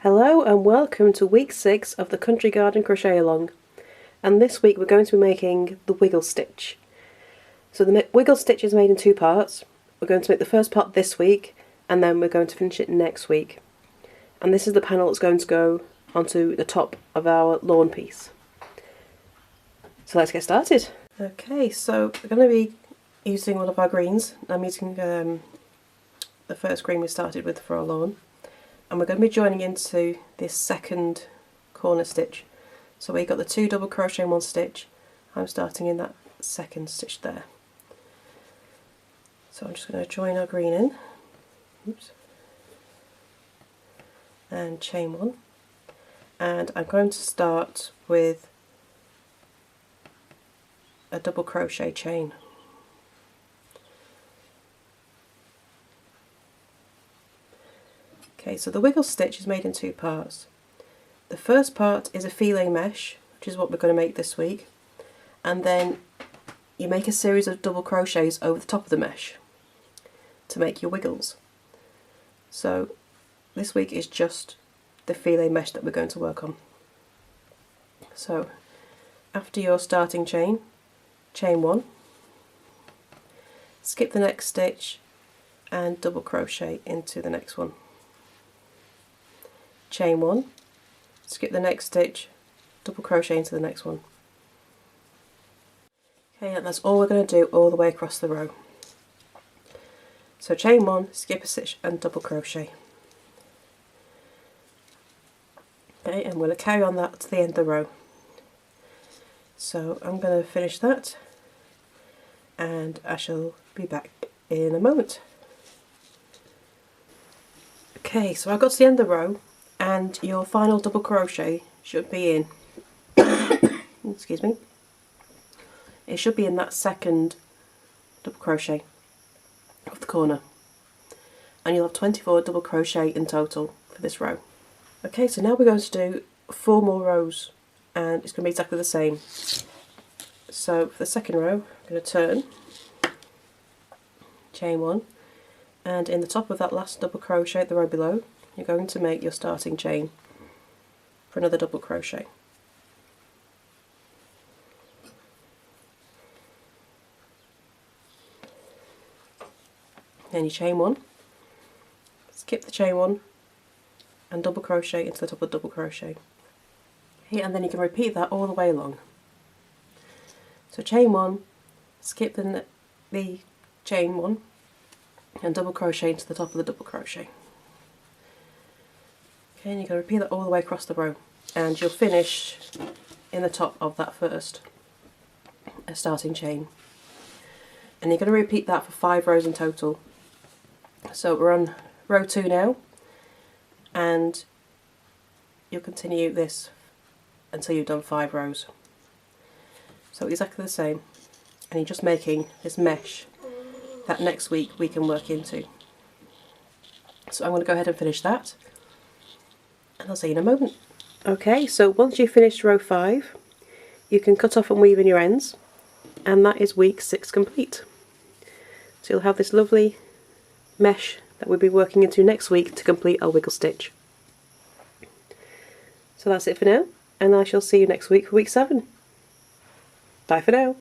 Hello and welcome to week 6 of the Country Garden Crochet Along, and this week we're going to be making the wiggle stitch. So the wiggle stitch is made in 2 parts. We're going to make the first part this week and then we're going to finish it next week. And this is the panel that's going to go onto the top of our lawn piece. So let's get started. Okay, so we're going to be using one of our greens. I'm using the first green we started with for our lawn. And we're going to be joining into this second corner stitch. So we got the 2 double crochet in 1 stitch. I'm starting in that second stitch there. So I'm just going to join our green in. Oops. And chain 1. And I'm going to start with a double crochet chain. Okay, so the wiggle stitch is made in 2 parts. The first part is a filet mesh, which is what we're going to make this week, and then you make a series of double crochets over the top of the mesh to make your wiggles. So this week is just the filet mesh that we're going to work on. So after your starting chain, chain 1, skip the next stitch and double crochet into the next one. Chain 1, skip the next stitch, double crochet into the next one. Okay, and that's all we're going to do all the way across the row. So chain 1, skip a stitch and double crochet. Okay, and we're going to carry on that to the end of the row. So I'm going to finish that and I shall be back in a moment. Okay, so I got to the end of the row and your final double crochet should be in, excuse me, it should be in that second double crochet of the corner, and you'll have 24 double crochet in total for this row. Okay, so now we're going to do 4 more rows and it's going to be exactly the same. So for the second row I'm going to turn, chain 1, and in the top of that last double crochet at the row below you're going to make your starting chain for another double crochet. Then you chain 1, skip the chain 1 and double crochet into the top of the double crochet. Okay, and then you can repeat that all the way along. So chain 1, skip the chain 1 and double crochet into the top of the double crochet. Okay, and you can repeat that all the way across the row and you'll finish in the top of that first starting chain. And you're going to repeat that for 5 rows in total. So we're on row 2 now, and you'll continue this until you've done 5 rows. So exactly the same, and you're just making this mesh that next week we can work into. So I'm going to go ahead and finish that, and I'll see you in a moment. Okay, so once you've finished row 5, you can cut off and weave in your ends, and that is week 6 complete. So you'll have this lovely mesh that we'll be working into next week to complete our wiggle stitch. So that's it for now, and I shall see you next week for week 7. Bye for now.